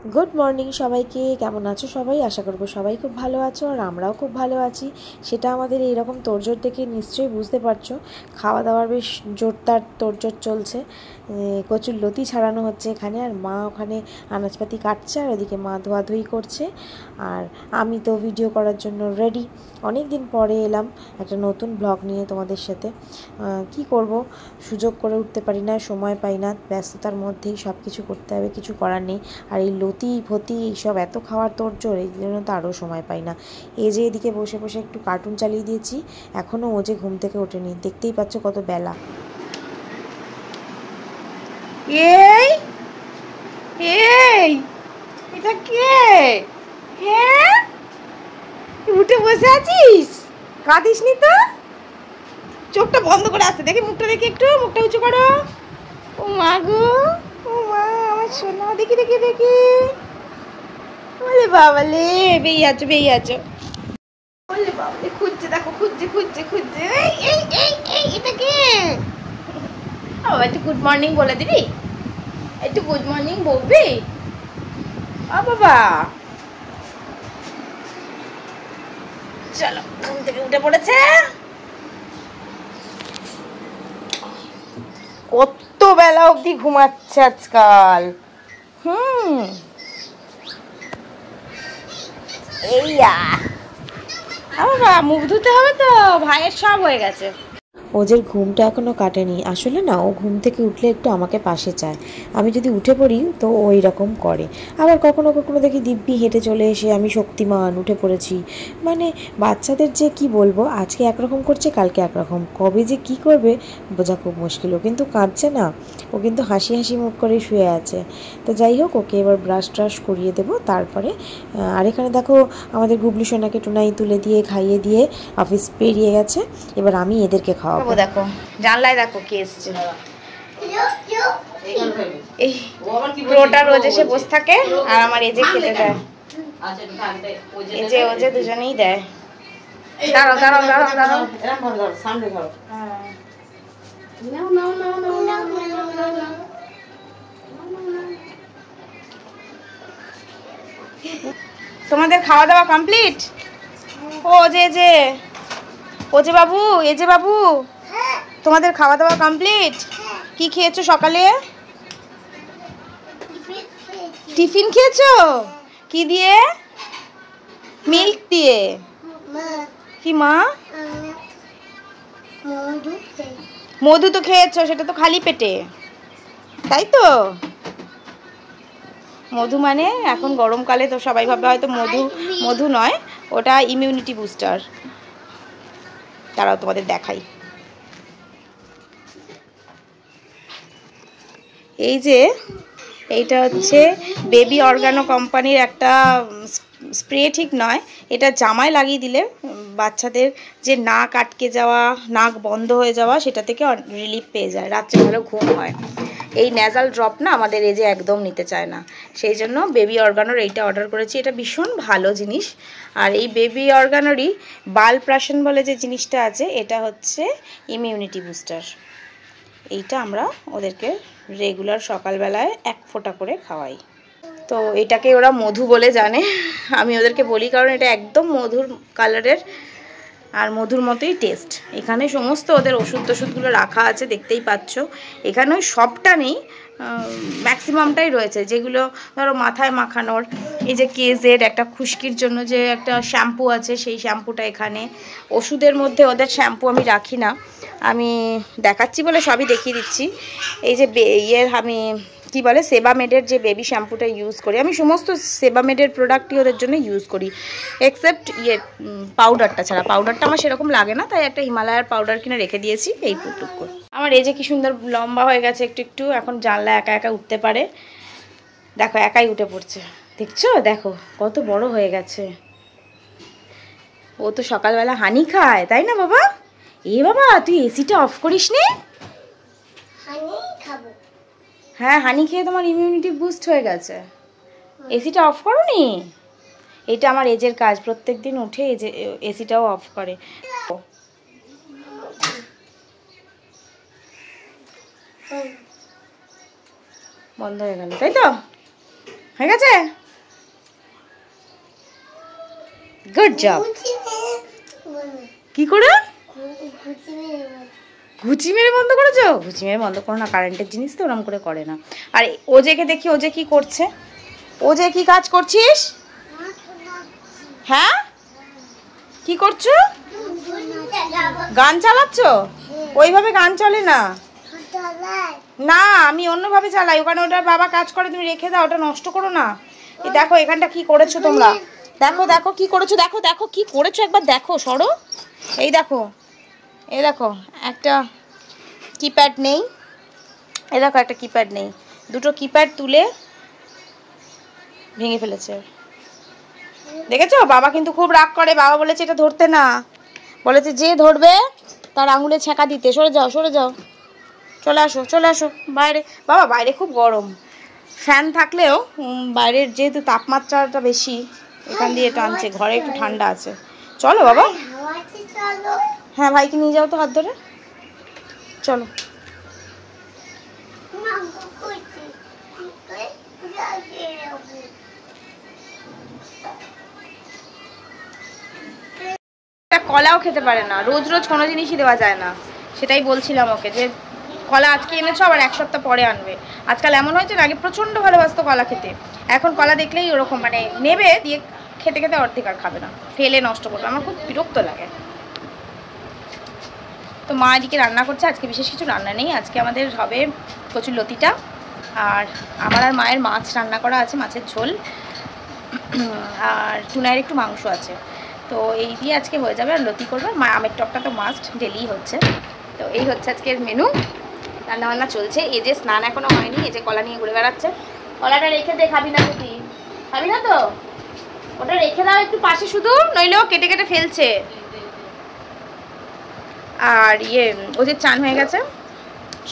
Good morning সবাইকে। কেমন আছো সবাই? আশা করব সবাই খুব ভালো আছো, আর আমরাও খুব ভালো আছি। সেটা আমাদের এইরকম তোড়জোড় দেখে নিশ্চয়ই বুঝতে পারছো। খাওয়া দাওয়ার বেশ জোরদার তোড়জোড় চলছে। কচুর লতি ছাড়ানো হচ্ছে এখানে, আর মা ওখানে আনাজপাতি কাটছে, আর ওদিকে মা ধোয়াধুয়ি করছে, আর আমি তো ভিডিও করার জন্য রেডি। অনেক দিন পরে এলাম একটা নতুন ব্লগ নিয়ে তোমাদের সাথে। কি করব, সুযোগ করে উঠতে পারি না, সময় পাই না, ব্যস্ততার মধ্যেই সব কিছু করতে হবে, কিছু করার নেই। আর এই লতি ফতি এইসব এত খাওয়ার তোড়জোড়, এই জন্য তো আরও সময় পাই না। এই যে এদিকে বসে বসে একটু কার্টুন চালিয়ে দিয়েছি, এখনও ও যে ঘুম থেকে ওঠেনি, দেখতেই পাচ্ছ কত বেলা। এই এই এটা কে? হ্যাঁ, উঠে বসে আছিস? কাঁদিস নি তো? চোখটা বন্ধ করে আসতে দেখি, মুখটা দেখি, একটু মুখটা উঁচু করো। ও মা গো, ও মা আমার সোনা, দেখি দেখি দেখি। বলে বাবালে, বেরিয়ে আছো বেরিয়ে আছো। বলে বাবালে, খুঁজছে দেখো, খুঁজছে খুঁজছে খুঁজছে। এই এই এই এই এটা কে? ও একটু গুড মর্নিং বলে দিবি? একটু গুড মর্নিং বলবি? ও বাবা, চলো, ঘুম থেকে উঠে পড়েছে। কত বেলা অবধি ঘুমাচ্ছে আজকাল। এইয়া বাবা, মুখ ধুতে হবে তো, ভাইয়ের সব হয়ে গেছে। ওদের ঘুমটা এখনও কাটেনি। আসলে না, ও ঘুম থেকে উঠলে একটু আমাকে পাশে চায়। আমি যদি উঠে পড়ি তো ওই রকম করে। আবার কখনো কখনো দেখি দিব্যি হেঁটে চলে এসে আমি শক্তিমান উঠে পড়েছি। মানে বাচ্চাদের যে কি বলবো, আজকে একরকম করছে, কালকে একরকম, কবে যে কি করবে বোঝা খুব মুশকিল। ও কিন্তু কাঁদছে না, ও কিন্তু হাসি হাসি মুখ করে শুয়ে আছে। তো যাই হোক, ওকে এবার ব্রাশ ট্রাশ করিয়ে দেবো, তারপরে আর এখানে দেখো আমাদের গুবলু সোনাকে টোনাই তুলে দিয়ে খাইয়ে দিয়ে অফিস পেরিয়ে গেছে। এবার আমি এদেরকে খাওয়াবো। দেখো জানলায় দেখো কে এসছে। এই প্রোটা রোজ এসে বসে থাকে, আর আমার এজে খেতে দেয়। এজে ওজে দুজনেই দেয়। দাঁড়াও দাঁড়াও দাঁড়াও দাঁড়াও, সামনে ধরো। তোমাদের খাওয়া দাওয়া কমপ্লিট? ও যে ও যে বাবু, এ যে বাবু, তোমাদের খাওয়া দাওয়া কমপ্লিট? কি খেয়েছো সকালে? টিফিন খেয়েছো? কি দিয়ে? মিল্ক দিয়ে? কি মা? মধু তো খেয়েছো, সেটা তো খালি পেটে, তাই তো? মধু মানে এখন গরমকালে তো সবাই ভাবে হয়তো মধু, মধু নয়, ওটা ইমিউনিটি বুস্টার। তারাও তোমাদের দেখাই। এই যে এইটা হচ্ছে বেবি অর্গানো কোম্পানির একটা স্প্রে, ঠিক নয়, এটা জামায় লাগিয়ে দিলে বাচ্চাদের যে নাক আটকে যাওয়া, নাক বন্ধ হয়ে যাওয়া, সেটা থেকে রিলিফ পেয়ে যায়, রাত্রে ভালো ঘুম হয়। এই ন্যাজাল ড্রপ না আমাদের এই যে একদম নিতে চায় না, সেই জন্য বেবি অর্গানোর এইটা অর্ডার করেছি। এটা ভীষণ ভালো জিনিস। আর এই বেবি অর্গানোরই বালপ্রাশন বলে যে জিনিসটা আছে, এটা হচ্ছে ইমিউনিটি বুস্টার। এইটা আমরা ওদেরকে রেগুলার সকালবেলায় 1 ফোঁটা করে খাওয়াই। তো এটাকে ওরা মধু বলে জানে, আমি ওদেরকে বলি, কারণ এটা একদম মধুর কালারের, আর মধুর মতোই টেস্ট। এখানে সমস্ত ওদের ওষুধ টষুধগুলো রাখা আছে, দেখতেই পাচ্ছ। এখানে ওই সবটা নেই, ম্যাক্সিমামটাই রয়েছে, যেগুলো ধরো মাথায় মাখানোর। এই যে কেজের একটা খুশকির জন্য যে একটা শ্যাম্পু আছে, সেই শ্যাম্পুটা এখানে। ওষুধের মধ্যে ওদের শ্যাম্পু আমি রাখি না, আমি দেখাচ্ছি বলে সবই দেখিয়ে দিচ্ছি। এই যে আমি কি বলে, সেবামেডের যে বেবি শ্যাম্পুটা ইউজ করি, আমি সমস্ত সেবামেডের প্রোডাক্টই ওদের জন্য ইউজ করি, এক্সেপ্ট পাউডারটা ছাড়া। পাউডারটা আমার সেরকম লাগে না, তাই একটা হিমালয়ার পাউডার কিনে রেখে দিয়েছি এইটুকু। আমার এই যে কি সুন্দর লম্বা হয়ে গেছে একটু একটু, এখন জানলা একা একা উঠতে পারে। দেখো একাই উঠে পড়ছে, দেখছো? দেখো কত বড় হয়ে গেছে। ও তো সকালবেলা হানি খায়, তাই না বাবা? এ বাবা, তুই এসিটা অফ করিস নি? হ্যাঁ, হানি খেয়ে তোমার ইমিউনিটি বুস্ট হয়ে গেছে। এসিটা অফ করোনি? এটা আমার এজের কাজ, প্রত্যেক দিন উঠে এসিটাও অফ করে। বন্ধ হয়ে গেল, তাই তো? হয়ে গেছে? Good job. কি করে ঘুচি মেরে বন্ধ করেছো? ঘুচি মেরে বন্ধ করো না, কারেন্টের জিনিস তো ওরকম করে করে না। আর ওজেকে দেখি, ওজে কি করছে? ওজে কি কাজ করছিস? হ্যাঁ, কি করছো? গান চালাচ্ছ? ওইভাবে গান চলে না। না, আমি অন্যভাবে চালাই। ওখানে ওটার বাবা কাজ করে, তুমি রেখে দাও, ওটা নষ্ট করো না। এই দেখো এখানটা কি করেছো তোমরা, দেখো দেখো কি করেছো, দেখো দেখো কি করেছো, একবার দেখো, সরো। এই দেখো, এই দেখো একটা কিপ্যাড নেই, এই দেখো একটা কিপ্যাড নেই, দুটো কিপ্যাড তুলে ভেঙে ফেলেছে। দেখেছো? বাবা কিন্তু খুব রাগ করে। বাবা বলেছে এটা ধরতে না, বলেছে যে ধরবে তার আঙুলে ছ্যাঁকা দিতে। সরে যাও, সরে যাও, চলে আসো, চলে আসো বাইরে। বাবা বাইরে খুব গরম, ফ্যান থাকলেও বাইরের যেহেতু তাপমাত্রাটা বেশি, এখান দিয়ে টানছে, ঘরে একটু ঠান্ডা আছে। চলো বাবা। হ্যাঁ, ভাইকে নিয়ে যাও তো হাত ধরে, চলো। কলাও খেতে পারে না, রোজ রোজ কোনো জিনিসই দেওয়া যায় না। সেটাই বলছিলাম ওকে যে কলা আজকে এনেছো, আবার এক সপ্তাহ পরে আনবে। আজকাল এমন হয়েছে না, আগে প্রচণ্ড ভালোবাসতো কলা খেতে, এখন কলা দেখলেই ওরকম মানে নেবে, দিয়ে খেতে খেতে অর্ধেক আর খাবে না, ফেলে নষ্ট করবে। আমার খুব বিরক্ত লাগে। তো মা এদিকে রান্না করছে, আজকে বিশেষ কিছু রান্না নেই। আজকে আমাদের হবে কচুর লতিটা, আর আমার আর মায়ের মাছ রান্না করা আছে, মাছের ঝোল, আর টুনায়ের একটু মাংস আছে। তো এই দিয়ে আজকে হয়ে যাবে। আর লতি করবে, মা আমের টকটা তো মাস্ট ডেলি হচ্ছে। তো এই হচ্ছে আজকের মেনু, রান্নাবান্না চলছে। এই যে স্নান এখনো হয়নি, এই যে কলা নিয়ে ঘুরে বেড়াচ্ছে। কলাটা রেখে দে, খাবি না তুই? খাবি না তো? ওটা রেখে দাও একটু পাশে শুধু, নইলেও কেটে কেটে ফেলছে। আর ও যে চান হয়ে গেছে,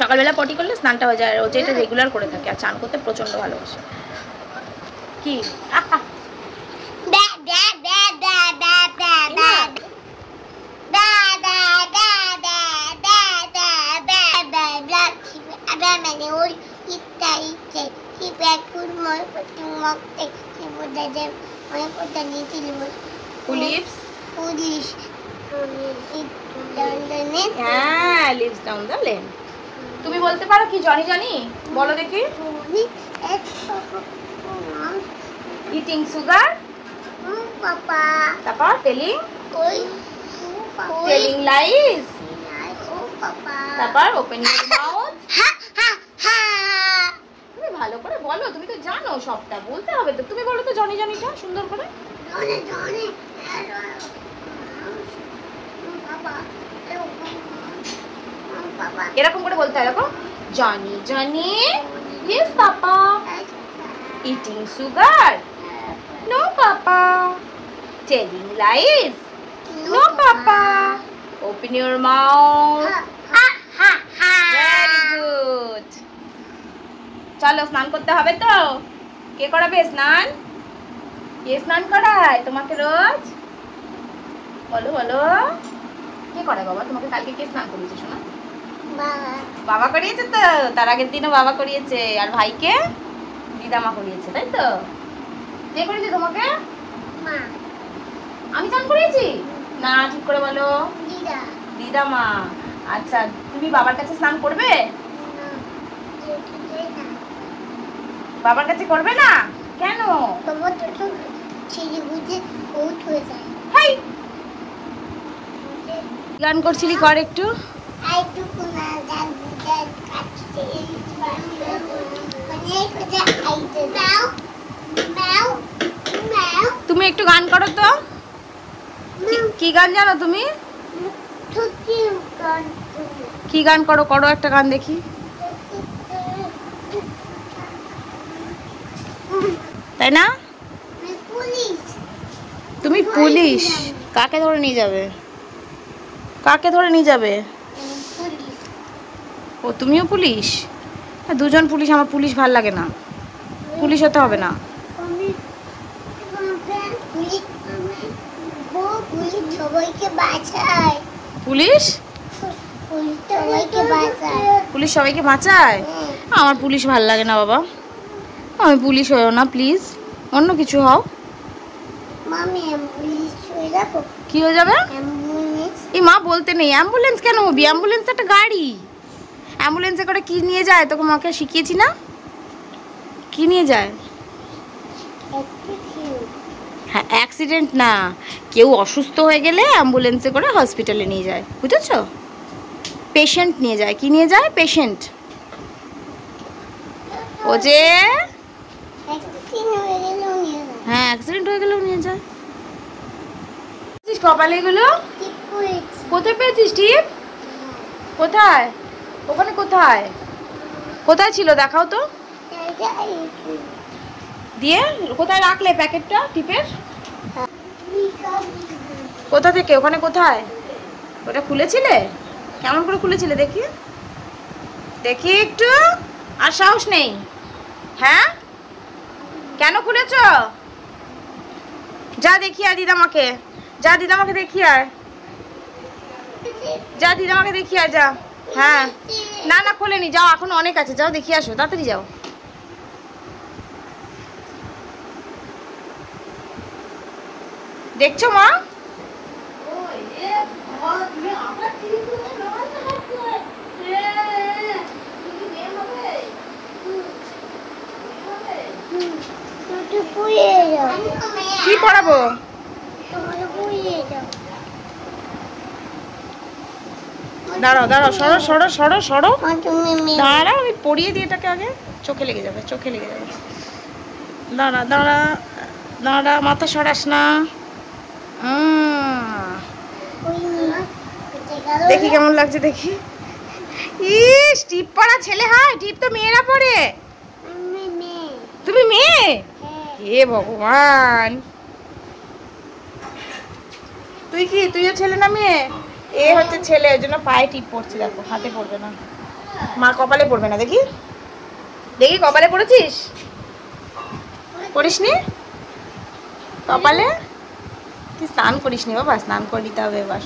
সকালবেলা পটি করলে স্নানটা হয়ে যায়। ও যে এটা রেগুলার করে থাকে, আর চান করতে প্রচণ্ড ভালোবাসে। কি তুমি বলতে পারো কি? জনি জনি বলো দেখি। ইটিং সুগার, তারপর টেলিং লাইস, তারপর ওপেন ইউর মাউথ। তুমি ভালো করে বলো, তুমি তো জানো সবটা, বলতে হবে তো। তুমি বলো তো জনি জনিটা সুন্দর করে। এরকম করে বলতে হয়, দেখো, Johny Johny, yes papa, eating sugar, no papa, telling lies, no papa, open your mouth. Very good. চলো স্নান করতে হবে তো। কে করাবে স্নান? কে স্নান করায় তোমাকে রোজ? বলো বলো, কে করায় বাবা তোমাকে? কালকে কে স্নান করিয়েছে শোনা? বাবা করিয়েছে তো, তার আগের দিনও বাবা করিয়েছে। আর ভাইকে দিদামা করিয়েছে, তাই তো? কে করিয়েছে তোমাকে? আমি স্নান করিয়েছি না? ঠিক করে বলো। দিদামা। আচ্ছা, তুমি বাবার কাছে স্নান করবে? বাবার কাছে করবে না কেন? গান করছিলি, কর একটু। তুমি একটু গান করো তো। কি গান জানো তুমি? কি গান করো? করো একটা গান দেখি। তাই না? তুমি পুলিশ? কাকে ধরে নিয়ে যাবে? কাকে ধরে নিয়ে যাবে? ও তুমিও পুলিশ? দুজন পুলিশ, আমার পুলিশ ভাল লাগে না, পুলিশ হতে হবে না। পুলিশ পুলিশ সবাইকে বাঁচায়? আমার পুলিশ ভাল লাগে না বাবা, আমি পুলিশ হও না প্লিজ, অন্য কিছু হও। কি হয়ে যাবে? এই মা বলতে নেই। অ্যাম্বুলেন্স কেন হবি? অ্যাম্বুলেন্স একটা গাড়ি। অ্যাম্বুলেন্সে করে কি নিয়ে যায় তোকে মাকে শিখিয়েছি না? কি নিয়ে যায়? হ্যাঁ, অ্যাক্সিডেন্ট না, কেউ অসুস্থ হয়ে গেলে অ্যাম্বুলেন্সে করে হসপিটালে নিয়ে যায়, বুঝেছ? পেশেন্ট নিয়ে যায়। কি নিয়ে যায়? পেশেন্ট। ও যে হ্যাঁ, অ্যাক্সিডেন্ট হয়ে গেলেও নিয়ে যায়। কপালে এগুলো কোথায় পেয়েছিস? টিপ কোথায়? ওখানে কোথায়? কোথায় ছিল দেখাও তো। দিয়ে কোথায় রাখলে প্যাকেটটা টিপের? কোথা থেকে? ওখানে কোথায়? ওটা খুলেছিলে? কেমন করে খুলেছিলে দেখি, দেখি একটু। আর সাহস নেই? হ্যাঁ, কেন খুলেছ? যা দেখি আর দিদামাকে, যা দিদামাকে দেখি আর, যা দিদামাকে দেখি আর যা। হ্যাঁ, না না খোলেনি, যাও, এখন অনেক আছে, যাও দেখি আসো, তাড়াতাড়ি যাও। দেখছো মা? কি পড়াবো? দাঁড়াও দাঁড়াও, সরো সরো সরো সরো, দাঁড়াও, আমি পড়িয়ে দিই এটাকে আগে, চোখে লেগে যাবে, চোখে লেগে যাবে। দাঁড়া দাঁড়া দাঁড়া, মাথা সরাস না। দেখি কেমন লাগছে দেখি। ইস, টিপ পড়া ছেলে হয়? টিপ তো মেয়েরা পড়ে। তুমি মেয়ে? হে ভগবান, তুই কি, তুইও ছেলে না মেয়ে? এ হচ্ছে ছেলে, ওই জন্য পায়ে টিপ পড়ছে, দেখো, হাতে পড়বে না। মা কপালে পড়বে না, দেখি দেখি, কপালে পড়েছিস? পড়িসনি কপালে? তুই স্নান করিসনি বাবা, স্নান করে দিতে হবে এবার।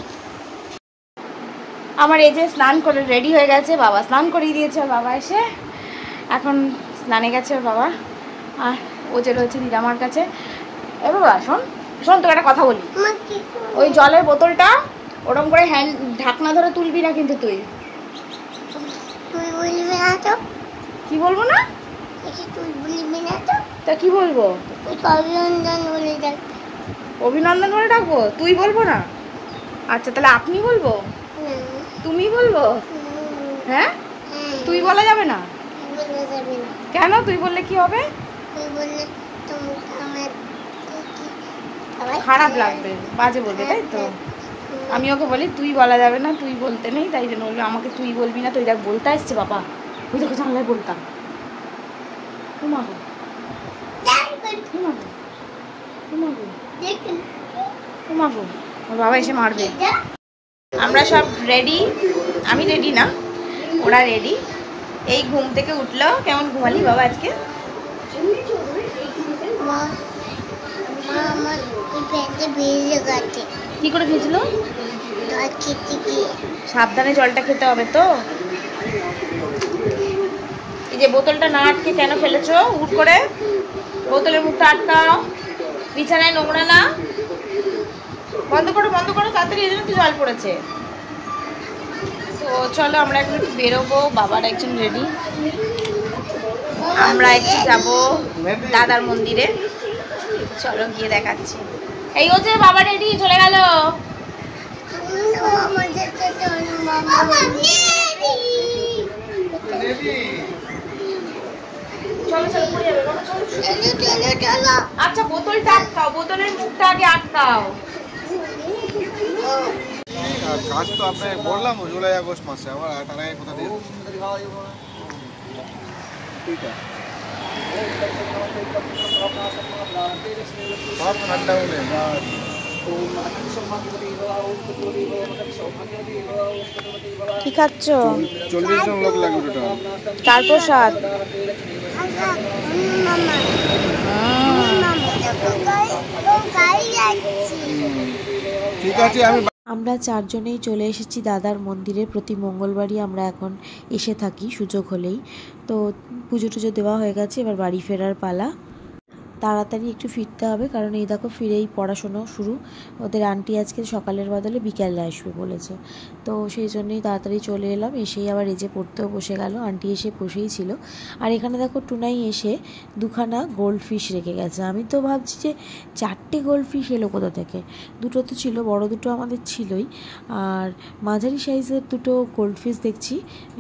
আমার এই যে স্নান করে রেডি হয়ে গেছে, বাবা স্নান করিয়ে দিয়েছে। বাবা এসে এখন স্নানে গেছে ওর বাবা, আর ও যে রয়েছে দিদামার কাছে। এ বাবা শোন শোন, তোর একটা কথা বলি। ওই জলের বোতলটা ওরকম করে হ্যান্ড ঢাকনা ধরে তুলবি না কিন্তু তুই। কি বলবো না? তা কি বলবো? অভিনন্দন বলে ডাকবো? তুই বলবো না? আচ্ছা, তাহলে আপনি বলবো? তুমি বলবো? হ্যাঁ, তুই বলা যাবে না? কেন? তুই বললে কি হবে? খারাপ লাগবে, বাজে বলবে, তাই তো? আমি ওকে বলি তুই বলা যাবে না, তুই বলতে নেই, তাই জন্য বললো আমাকে তুই বলবি না। তুই দেখ বলতে আসছে বাবা, ওই দেখো জানলায় বলতাম। ওর বাবা এসে মারবে। আমরা সব রেডি, আমি রেডি না, ওরা রেডি। এই ঘুম থেকে উঠলো। কেমন ঘুমালি বাবা আজকে? কি করে ভিজলো? সাবধানে জলটা খেতে হবে তো। এই যে বোতলটা না আটকে কেন ফেলেছো উঠ করে? বোতলের মুখটা আটকাও, বিছানায় নোংরা না। বন্ধ করো বন্ধ করো তাড়াতাড়ি, এই জন্য তো জল পড়েছে। তো চলো আমরা এখন একটু বেরোবো, বাবার একজন রেডি, আমরা একটু যাবো দাদার মন্দিরে। চলো গিয়ে দেখাচ্ছি। এই হচ্ছে বাবা রেডি, চলে গেল। আচ্ছা বোতলটা আটকাও, বোতলের মুখটা আগে আটকাও। কাজ তো আপনাকে বললাম জুলাই আগস্ট মাসে, আবার টানা কোথা দিয়ে ঠান্ডা হলে কি খাচ্ছ? 40 জন লোক লাগবে ওটা। চার প্রসাদ। ঠিক আছে, আমরা চারজনেই চলে এসেছি দাদার মন্দিরে। প্রতি মঙ্গলবারই আমরা এখন এসে থাকি সুযোগ হলেই। তো পুজো টুজো দেওয়া হয়ে গেছে, এবার বাড়ি ফেরার পালা। তাড়াতাড়ি একটু ফিরতে হবে, কারণ এই দেখো ফিরেই পড়াশুনো শুরু। ওদের আন্টি আজকে সকালের বদলে বিকেলে আসবে বলেছে, তো সেই জন্যই তাড়াতাড়ি চলে এলাম। এসেই আবার এজে পড়তেও বসে গেল, আন্টি এসে বসেই ছিল। আর এখানে দেখো টুনাই এসে দুখানা গোল্ড ফিশ রেখে গেছে। আমি তো ভাবছি যে 4টে গোল্ড ফিশ এলো কোথা থেকে। দুটো তো ছিল, বড় দুটো আমাদের ছিলই, আর মাঝারি সাইজের দুটো গোল্ড ফিশ দেখছি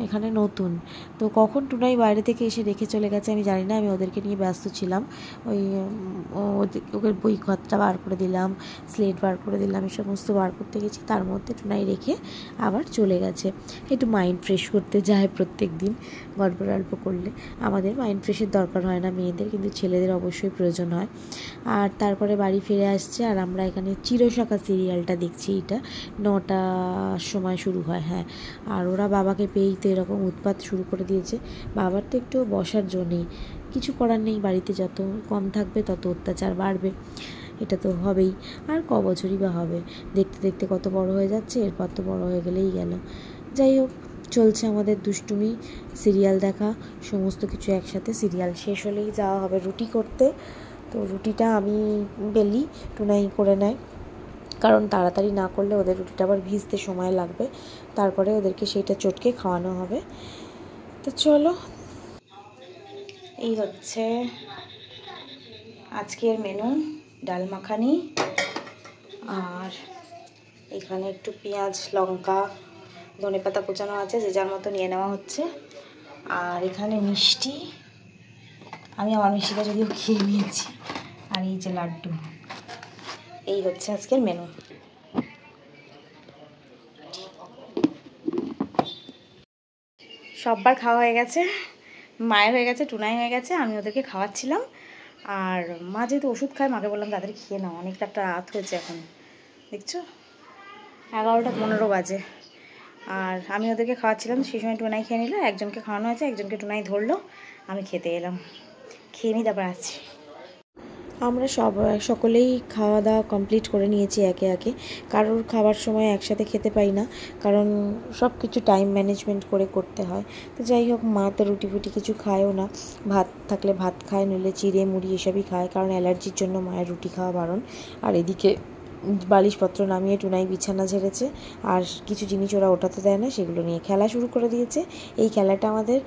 এখানে নতুন। তো কখন টুনাই বাইরে থেকে এসে রেখে চলে গেছে আমি জানি না। আমি ওদেরকে নিয়ে ব্যস্ত ছিলাম, ওই ওকে বই খাতা বার করে দিলাম, স্লেট বার করে দিলাম, এই সমস্ত বার করতে গেছি। তার মধ্যে টুনাই রেখে আবার চলে গেছে। একটু মাইন্ড ফ্রেশ করতে যায় প্রত্যেক দিন গল্প টল্প করলে। আমাদের মাইন্ড ফ্রেশের দরকার হয় না মেয়েদের, কিন্তু ছেলেদের অবশ্যই প্রয়োজন হয়। আর তারপরে বাড়ি ফিরে আসছে, আর আমরা এখানে চিরসখা সিরিয়ালটা দেখছি। এটা 9টার সময় শুরু হয়, হ্যাঁ। আর ওরা বাবাকে পেয়েই তো এরকম উৎপাত শুরু করে দিয়েছে। বাবার তো একটু বসার জো নেই, কিছু করার নেই। বাড়িতে যত কম থাকবে তত অত্যাচার বাড়বে, এটা তো হবেই। আর ক বছরই বা হবে, দেখতে দেখতে কত বড় হয়ে যাচ্ছে, এরপর তো বড় হয়ে গেলেই গেল। যাই হোক, চলছে আমাদের দুষ্টুমি, সিরিয়াল দেখা, সমস্ত কিছু একসাথে। সিরিয়াল শেষ হলেই যাওয়া হবে রুটি করতে। তো রুটিটা আমি বেলি, টুনাই করে নেয়, কারণ তাড়াতাড়ি না করলে ওদের রুটিটা আবার ভিজতে সময় লাগবে। তারপরে ওদেরকে সেইটা চটকে খাওয়ানো হবে। তো চলো, এই হচ্ছে আজকের মেনু, ডাল মাখানি। আর এখানে একটু পেঁয়াজ, লঙ্কা, ধনেপাতা কুচানো আছে, যে যার মতো নিয়ে নেওয়া হচ্ছে। আর এখানে মিষ্টি, আমি আমার মিষ্টিটা যদিও খেয়ে নিয়েছি। আর এই যে লাড্ডু। এই হচ্ছে আজকের মেনু। সববার খাওয়া হয়ে গেছে, মায়ের হয়ে গেছে, টুনাই হয়ে গেছে, আমি ওদেরকে খাওয়াচ্ছিলাম। আর মা যেহেতু ওষুধ খায়, মাকে বললাম তাদের খেয়ে নাও, অনেকটা একটা রাত হয়েছে এখন, দেখছো 11টা 15 বাজে। আর আমি ওদেরকে খাওয়াচ্ছিলাম, সেই সময় টুনাই খেয়ে নিল। একজনকে খাওয়ানো হয়েছে, একজনকে টুনাই ধরলো, আমি খেতে এলাম। খেয়ে নিই, তারপর আসছি। আমরা সকলেই খাওয়া দাওয়া কমপ্লিট করে নিয়েছি একে একে। কারোর খাবার সময় একসাথে খেতে পাই না, কারণ সব কিছু টাইম ম্যানেজমেন্ট করে করতে হয়। তো যাই হোক, মা তো রুটি ফুটি কিছু খায়ও না, ভাত থাকলে ভাত খায়, নইলে চিড়ে মুড়ি এসবই খায়, কারণ অ্যালার্জির জন্য মায়ের রুটি খাওয়া বারণ। আর এদিকে বালিশপত্র নামিয়ে টুনাই বিছানা ঝেড়েছে, আর কিছু জিনিস ওরা ওঠাতে দেয় না, সেগুলো নিয়ে খেলা শুরু করে দিয়েছে। এই খেলাটা আমাদের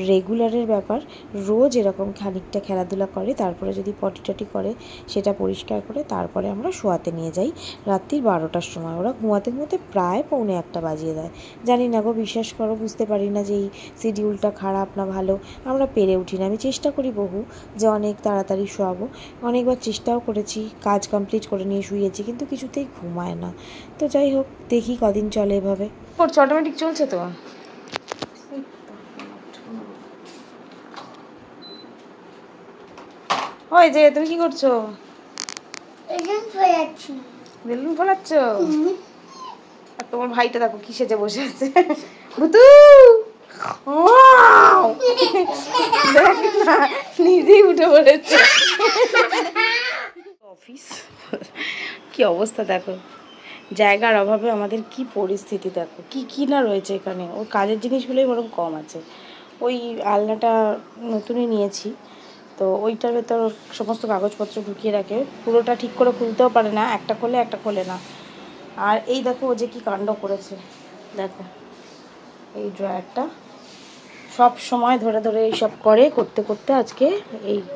রেগুলারের ব্যাপার, রোজ এরকম খানিকটা খেলাধুলা করে, তারপরে যদি পটি টটি করে সেটা পরিষ্কার করে তারপরে আমরা শোয়াতে নিয়ে যাই রাত্রির 12টার সময়। ওরা ঘুমাতে ঘুমাতে প্রায় 1:45 বাজিয়ে দেয়। জানি না গো, বিশ্বাস করো, বুঝতে পারি না যে এই শিডিউলটা খারাপ না ভালো, আমরা পেরে উঠি না। আমি চেষ্টা করি বহু যে অনেক তাড়াতাড়ি শোয়াবো, অনেকবার চেষ্টাও করেছি, কাজ কমপ্লিট করে নিয়ে শুয়েছি, কিন্তু কিছুতেই ঘুমায় না। তো যাই হোক, দেখি কদিন চলে এভাবে। করছো অটোমেটিক চলছে তো। ওই যে তুমি কি করছো? বেলুন ফোলাচ্ছ? আর তোমার ভাইটা দেখো কি সেজে বসে আছে, ভুতু দেখ না, নিজেই উঠে পড়েছে। অফিস কি অবস্থা দেখো, জায়গার অভাবে আমাদের কি পরিস্থিতি দেখো, কি কি না রয়েছে এখানে। ওর কাজের জিনিসগুলোই বরং কম আছে। ওই আলনাটা নতুনই নিয়েছি, তো ওইটার ভেতর সমস্ত কাগজপত্র ঢুকিয়ে রাখে, পুরোটা ঠিক করে খুলতেও পারে না, একটা খোলে একটা খোলে না। আর এই দেখো ও যে কি কাণ্ড করেছে, দেখো এই ড্রয়ারটা সব সময় ধরে ধরে এইসব করতে করতে আজকে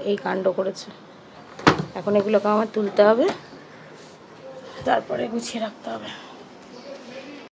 এই কাণ্ড করেছে। এখন এগুলোকে আমার তুলতে হবে, তারপরে গুছিয়ে রাখতে হবে।